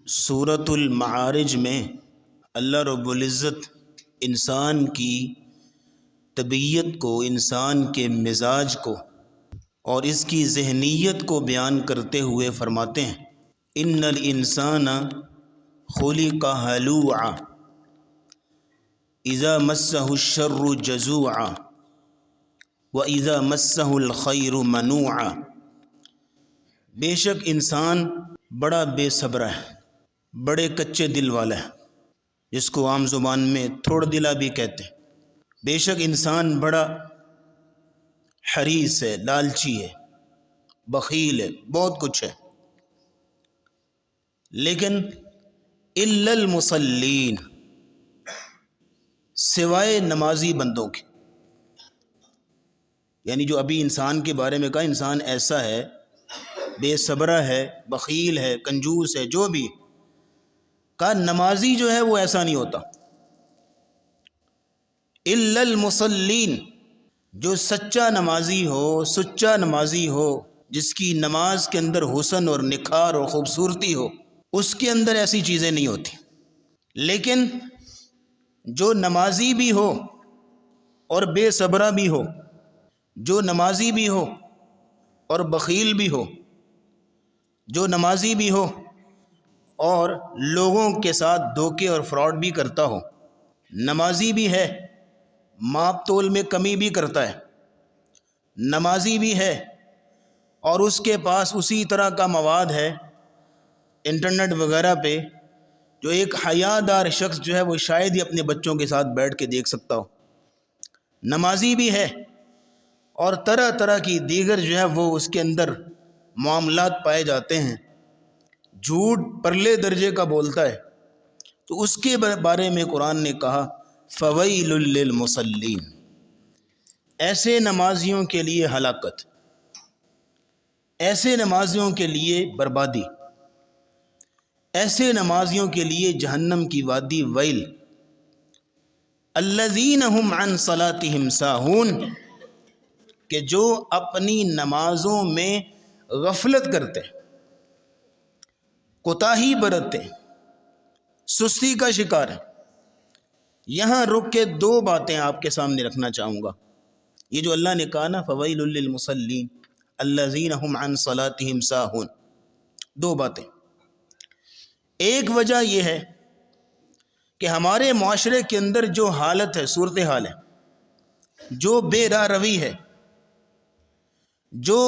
سورۃ المعارج میں اللہ رب العزت انسان کی طبیعت کو، انسان کے مزاج کو اور اس کی ذہنیت کو بیان کرتے ہوئے فرماتے ہیں ان الانسان خلق ہلوعا اذا مسہ الشر جزوعا واذا مسہ الخیر منوعا۔ بے شک انسان بڑا بے صبر ہے، بڑے کچے دل والا ہے، جس کو عام زبان میں تھوڑ دلا بھی کہتے ہیں۔ بے شک انسان بڑا حریص ہے، لالچی ہے، بخیل ہے، بہت کچھ ہے، لیکن الا المصلین، سوائے نمازی بندوں کے۔ یعنی جو ابھی انسان کے بارے میں کہا انسان ایسا ہے، بے صبرہ ہے، بخیل ہے، کنجوس ہے، جو بھی کہا نمازی جو ہے وہ ایسا نہیں ہوتا۔ الا المصلین، جو سچا نمازی ہو، سچا نمازی ہو، جس کی نماز کے اندر حسن اور نکھار اور خوبصورتی ہو، اس کے اندر ایسی چیزیں نہیں ہوتی۔ لیکن جو نمازی بھی ہو اور بے صبرہ بھی ہو، جو نمازی بھی ہو اور بخیل بھی ہو، جو نمازی بھی ہو اور لوگوں کے ساتھ دھوکے اور فراڈ بھی کرتا ہو، نمازی بھی ہے ماپ تول میں کمی بھی کرتا ہے، نمازی بھی ہے اور اس کے پاس اسی طرح کا مواد ہے انٹرنیٹ وغیرہ پہ جو ایک حیا دار شخص جو ہے وہ شاید ہی اپنے بچوں کے ساتھ بیٹھ کے دیکھ سکتا ہو، نمازی بھی ہے اور طرح طرح کی دیگر جو ہے وہ اس کے اندر معاملات پائے جاتے ہیں، جھوٹ پرلے درجے کا بولتا ہے، تو اس کے بارے میں قرآن نے کہا فویل للمصلین، ایسے نمازیوں کے لیے ہلاکت، ایسے نمازیوں کے لیے بربادی، ایسے نمازیوں کے لیے جہنم کی وادی ویل۔ الذین هم عن صلاتهم ساہون، کہ جو اپنی نمازوں میں غفلت کرتے، کوتاہی برتتے، سستی کا شکار ہے۔ یہاں رک کے دو باتیں آپ کے سامنے رکھنا چاہوں گا۔ یہ جو اللہ نے کہا نا فویل للمصلین الذین هم عن صلاتهم ساہون، دو باتیں۔ ایک وجہ یہ ہے کہ ہمارے معاشرے کے اندر جو حالت ہے، صورتحال ہے، جو بے راہ روی ہے، جو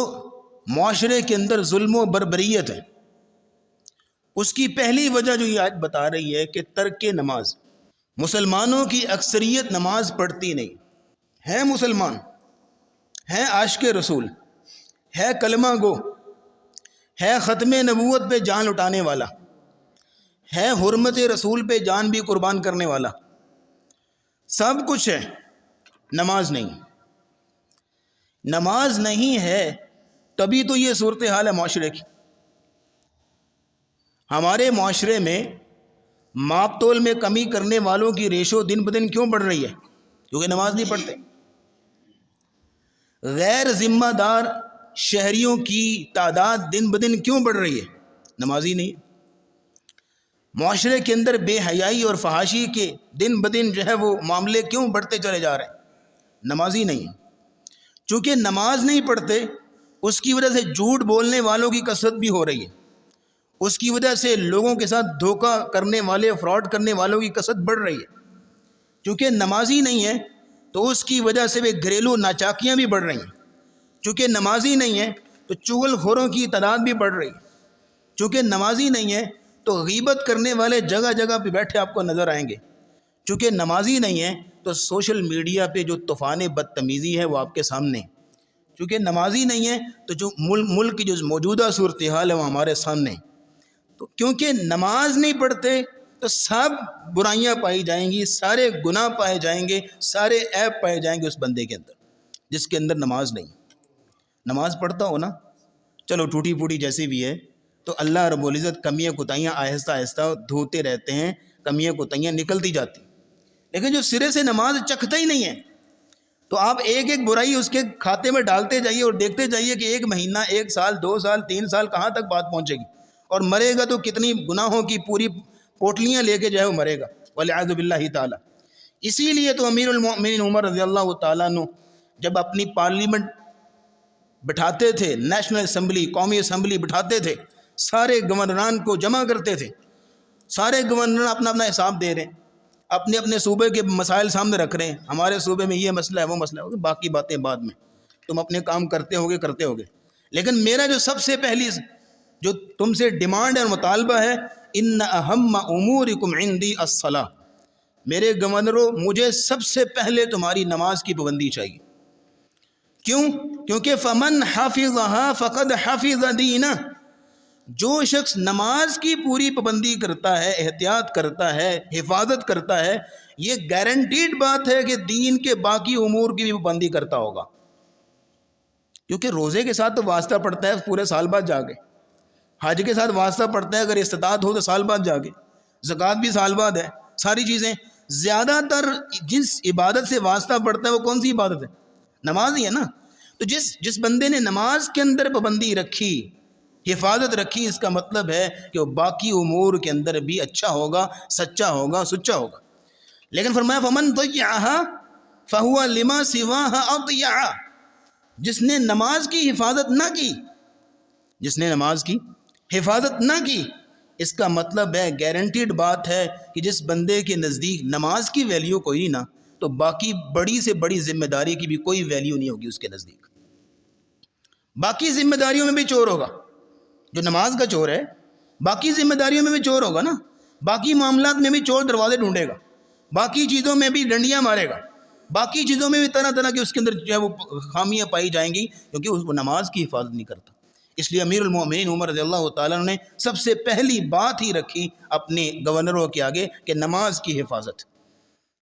معاشرے کے اندر ظلم و بربریت ہے، اس کی پہلی وجہ جو یہ آیت بتا رہی ہے کہ ترک نماز۔ مسلمانوں کی اکثریت نماز پڑھتی نہیں ہے، مسلمان ہے، عاشق رسول ہے، کلمہ گو ہے، ختم نبوت پہ جان لٹانے والا ہے، حرمت رسول پہ جان بھی قربان کرنے والا، سب کچھ ہے، نماز نہیں۔ نماز نہیں ہے تبھی تو یہ صورتحال ہے معاشرے کی۔ ہمارے معاشرے میں ماپ تول میں کمی کرنے والوں کی ریشو دن بدن کیوں بڑھ رہی ہے؟ کیونکہ نماز نہیں پڑھتے۔ غیر ذمہ دار شہریوں کی تعداد دن بدن کیوں بڑھ رہی ہے؟ نمازی نہیں۔ معاشرے کے اندر بے حیائی اور فحاشی کے دن بدن جو ہے وہ معاملے کیوں بڑھتے چلے جا رہے ہیں؟ نمازی نہیں۔ چونکہ نماز نہیں پڑھتے، اس کی وجہ سے جھوٹ بولنے والوں کی کثرت بھی ہو رہی ہے، اس کی وجہ سے لوگوں کے ساتھ دھوکہ کرنے والے، فراڈ کرنے والوں کی کثرت بڑھ رہی ہے۔ چونکہ نمازی نہیں ہے تو اس کی وجہ سے وہ گھریلو ناچاکیاں بھی بڑھ رہی ہیں۔ چونکہ نمازی نہیں ہے تو چغل خوروں کی تعداد بھی بڑھ رہی ہے۔ چونکہ نمازی نہیں ہے تو غیبت کرنے والے جگہ جگہ پہ بیٹھے آپ کو نظر آئیں گے۔ چونکہ نمازی نہیں ہے تو سوشل میڈیا پہ جو طوفان بدتمیزی ہے وہ آپ کے سامنے۔ چونکہ نمازی نہیں ہے تو جو ملک کی جو موجودہ صورتحال ہے وہ ہمارے سامنے۔ تو کیونکہ نماز نہیں پڑھتے تو سب برائیاں پائی جائیں گی، سارے گناہ پائے جائیں گے، سارے عیب پائے جائیں گے اس بندے کے اندر جس کے اندر نماز نہیں۔ نماز پڑھتا ہو نا، چلو ٹوٹی پھوٹی جیسی بھی ہے، تو اللہ رب العزت کمیاں کوتاہیاں آہستہ آہستہ دھوتے رہتے ہیں، کمیاں کوتاہیاں نکلتی جاتی۔ لیکن جو سرے سے نماز چکھتا ہی نہیں ہے تو آپ ایک ایک برائی اس کے کھاتے میں ڈالتے جائیے اور دیکھتے جائیے کہ ایک مہینہ، ایک سال، 2 سال، 3 سال کہاں تک بات پہنچے گی، اور مرے گا تو کتنی گناہوں کی پوری پوٹلیاں لے کے جو ہے وہ مرے گا، والعیاذ باللہ تعالی۔ اسی لیے تو امیر المؤمنین عمر رضی اللہ تعالیٰ عنہ جب اپنی پارلیمنٹ بٹھاتے تھے، نیشنل اسمبلی، قومی اسمبلی بٹھاتے تھے، سارے گورنران کو جمع کرتے تھے، سارے گورنر اپنا اپنا حساب دے رہے ہیں، اپنے اپنے صوبے کے مسائل سامنے رکھ رہے ہیں، ہمارے صوبے میں یہ مسئلہ ہے، وہ مسئلہ ہے، باقی باتیں بعد میں، تم اپنے کام کرتے ہوگے، لیکن میرا جو سب سے پہلی جو تم سے ڈیمانڈ ہے اور مطالبہ ہے، ان اہم امورکم عندی الصلاۃ، میرے گورنروں مجھے سب سے پہلے تمہاری نماز کی پابندی چاہیے۔ کیوں؟ کیونکہ فمن حفظها فقد حفظ دینہ، جو شخص نماز کی پوری پابندی کرتا ہے، احتیاط کرتا ہے، حفاظت کرتا ہے، یہ گارنٹیڈ بات ہے کہ دین کے باقی امور کی بھی پابندی کرتا ہوگا۔ کیونکہ روزے کے ساتھ تو واسطہ پڑتا ہے پورے سال بعد جاگے، حج کے ساتھ واسطہ پڑتا ہے اگر استطاعت ہو تو سال بعد جاگے، زکوٰۃ بھی سال بعد ہے، ساری چیزیں۔ زیادہ تر جس عبادت سے واسطہ پڑتا ہے وہ کون سی عبادت ہے؟ نماز ہی ہے نا۔ تو جس بندے نے نماز کے اندر پابندی رکھی، حفاظت رکھی، اس کا مطلب ہے کہ وہ باقی امور کے اندر بھی اچھا ہوگا، سچا ہوگا، سچا ہوگا۔ لیکن فرمایا فمن ضیعها فهو لما سواها اضیع، جس نے نماز کی حفاظت نہ کی، جس نے نماز کی حفاظت نہ کی، اس کا مطلب ہے گارنٹیڈ بات ہے کہ جس بندے کے نزدیک نماز کی ویلیو کوئی نہ، تو باقی بڑی سے بڑی ذمہ داری کی بھی کوئی ویلیو نہیں ہوگی اس کے نزدیک۔ باقی ذمہ داریوں میں بھی چور ہوگا، جو نماز کا چور ہے باقی ذمہ داریوں میں بھی چور ہوگا نا، باقی معاملات میں بھی چور دروازے ڈھونڈے گا، باقی چیزوں میں بھی ڈنڈیاں مارے گا، باقی چیزوں میں بھی طرح طرح کے اس کے اندر جو ہے وہ خامیاں پائی جائیں گی، کیونکہ وہ نماز کی حفاظت نہیں کرتا۔ اس لیے امیر المؤمنین عمر رضی اللہ تعالیٰ نے سب سے پہلی بات ہی رکھی اپنے گورنروں کے آگے کہ نماز کی حفاظت۔